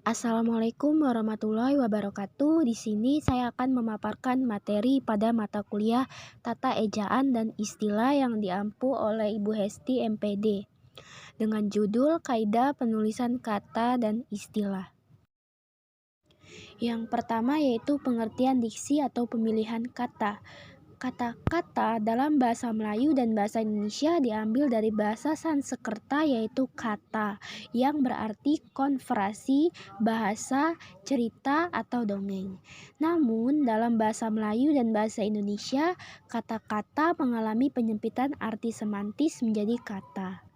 Assalamualaikum warahmatullahi wabarakatuh. Di sini saya akan memaparkan materi pada mata kuliah Tata Ejaan dan Istilah yang diampu oleh Ibu Hesti MPD dengan judul Kaidah Penulisan Kata dan Istilah. Yang pertama yaitu pengertian diksi atau pemilihan kata. Kata-kata dalam bahasa Melayu dan bahasa Indonesia diambil dari bahasa Sanskerta yaitu kata yang berarti konversi, bahasa, cerita, atau dongeng. Namun dalam bahasa Melayu dan bahasa Indonesia, kata-kata mengalami penyempitan arti semantis menjadi kata.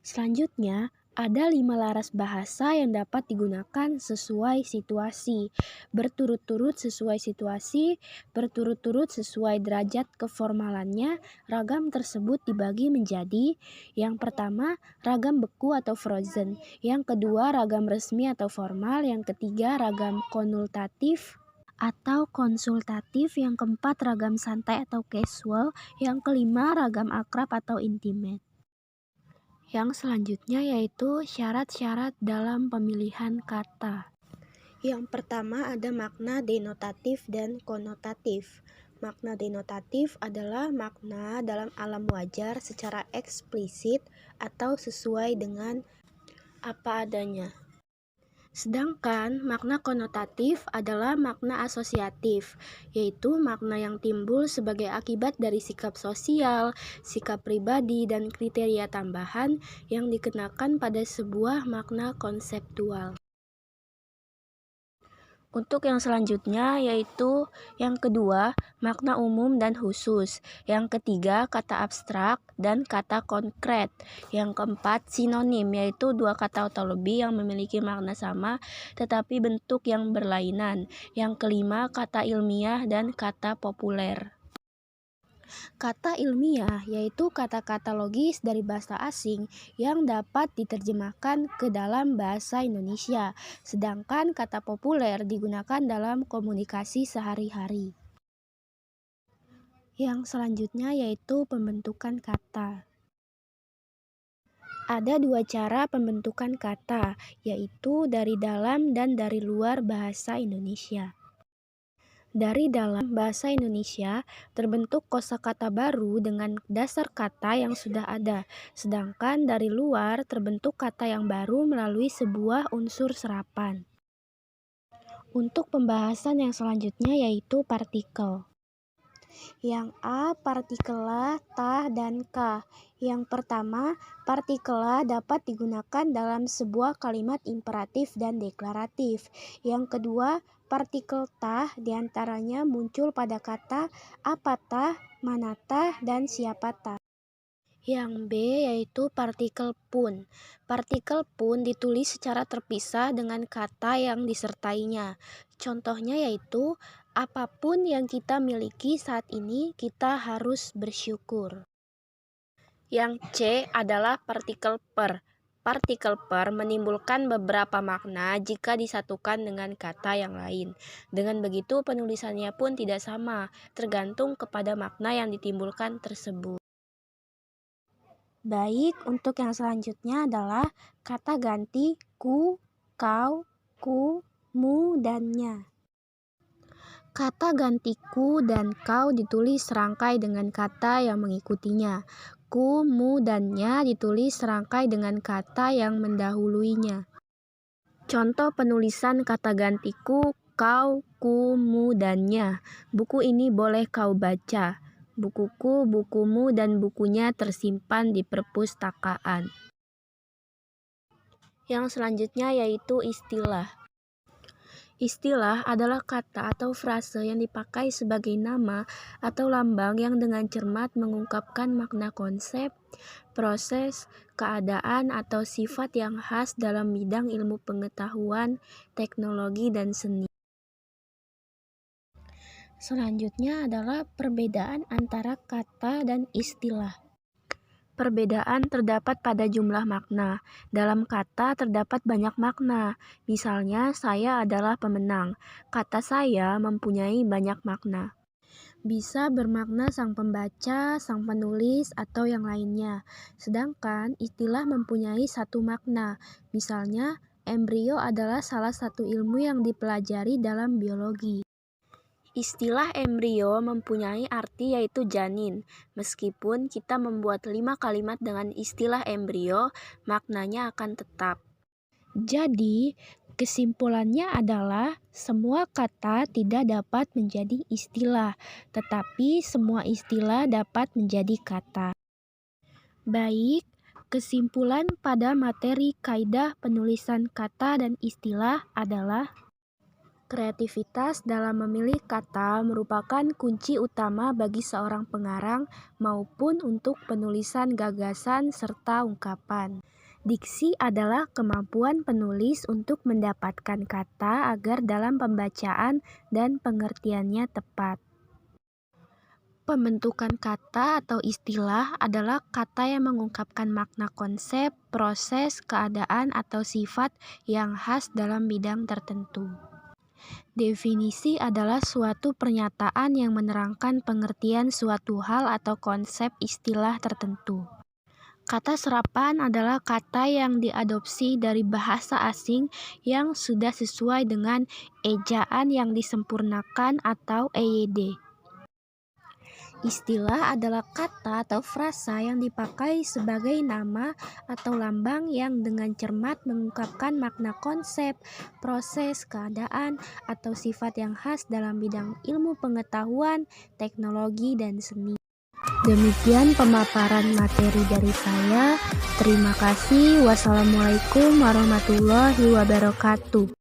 Selanjutnya, ada 5 laras bahasa yang dapat digunakan sesuai situasi, berturut-turut sesuai situasi, berturut-turut sesuai derajat keformalannya. Ragam tersebut dibagi menjadi: yang pertama, ragam beku atau frozen, yang kedua, ragam resmi atau formal, yang ketiga, ragam konsultatif atau konsultatif, yang keempat, ragam santai atau casual, yang kelima, ragam akrab atau intimate. Yang selanjutnya yaitu syarat-syarat dalam pemilihan kata. Yang pertama ada makna denotatif dan konotatif. Makna denotatif adalah makna dalam alam wajar secara eksplisit atau sesuai dengan apa adanya. Sedangkan makna konotatif adalah makna asosiatif, yaitu makna yang timbul sebagai akibat dari sikap sosial, sikap pribadi, dan kriteria tambahan yang dikenakan pada sebuah makna konseptual. Untuk yang selanjutnya yaitu yang kedua, makna umum dan khusus. Yang ketiga, kata abstrak dan kata konkret. Yang keempat, sinonim, yaitu dua kata atau lebih yang memiliki makna sama tetapi bentuk yang berlainan. Yang kelima, kata ilmiah dan kata populer. Kata ilmiah yaitu kata-kata logis dari bahasa asing yang dapat diterjemahkan ke dalam bahasa Indonesia, sedangkan kata populer digunakan dalam komunikasi sehari-hari. Yang selanjutnya yaitu pembentukan kata. Ada dua cara pembentukan kata, yaitu dari dalam dan dari luar bahasa Indonesia. Dari dalam bahasa Indonesia, terbentuk kosakata baru dengan dasar kata yang sudah ada, sedangkan dari luar terbentuk kata yang baru melalui sebuah unsur serapan. Untuk pembahasan yang selanjutnya yaitu partikel. Yang A, partikela, ta, dan ka. Yang pertama, partikela dapat digunakan dalam sebuah kalimat imperatif dan deklaratif. Yang kedua, partikel tah diantaranya muncul pada kata apa tah, mana tah, dan siapa tah. Yang B yaitu partikel pun. Partikel pun ditulis secara terpisah dengan kata yang disertainya. Contohnya yaitu apapun yang kita miliki saat ini kita harus bersyukur. Yang C adalah partikel per. Partikel per menimbulkan beberapa makna jika disatukan dengan kata yang lain. Dengan begitu penulisannya pun tidak sama, tergantung kepada makna yang ditimbulkan tersebut. Baik, untuk yang selanjutnya adalah kata ganti ku, kau, ku, mu, dan nya. Kata ganti ku dan kau ditulis serangkai dengan kata yang mengikutinya. Ku, mu, dan nya ditulis serangkai dengan kata yang mendahuluinya. Contoh penulisan kata ganti ku, kau, ku, mu, dan nya. Buku ini boleh kau baca. Bukuku, bukumu, dan bukunya tersimpan di perpustakaan. Yang selanjutnya yaitu istilah. Istilah adalah kata atau frase yang dipakai sebagai nama atau lambang yang dengan cermat mengungkapkan makna konsep, proses, keadaan, atau sifat yang khas dalam bidang ilmu pengetahuan, teknologi, dan seni. Selanjutnya adalah perbedaan antara kata dan istilah. Perbedaan terdapat pada jumlah makna. Dalam kata terdapat banyak makna. Misalnya, saya adalah pemenang. Kata saya mempunyai banyak makna. Bisa bermakna sang pembaca, sang penulis, atau yang lainnya. Sedangkan istilah mempunyai satu makna. Misalnya, Embrio adalah salah satu ilmu yang dipelajari dalam biologi. Istilah embrio mempunyai arti yaitu janin. Meskipun kita membuat 5 kalimat dengan istilah embrio, maknanya akan tetap. Jadi, kesimpulannya adalah semua kata tidak dapat menjadi istilah, tetapi semua istilah dapat menjadi kata. Baik, kesimpulan pada materi kaidah penulisan kata dan istilah adalah kreativitas dalam memilih kata merupakan kunci utama bagi seorang pengarang maupun untuk penulisan gagasan serta ungkapan. Diksi adalah kemampuan penulis untuk mendapatkan kata agar dalam pembacaan dan pengertiannya tepat. Pembentukan kata atau istilah adalah kata yang mengungkapkan makna konsep, proses, keadaan, atau sifat yang khas dalam bidang tertentu. Definisi adalah suatu pernyataan yang menerangkan pengertian suatu hal atau konsep istilah tertentu. Kata serapan adalah kata yang diadopsi dari bahasa asing yang sudah sesuai dengan ejaan yang disempurnakan atau EYD. Istilah adalah kata atau frasa yang dipakai sebagai nama atau lambang yang dengan cermat mengungkapkan makna konsep, proses, keadaan, atau sifat yang khas dalam bidang ilmu pengetahuan, teknologi, dan seni. Demikian pemaparan materi dari saya. Terima kasih. Wassalamualaikum warahmatullahi wabarakatuh.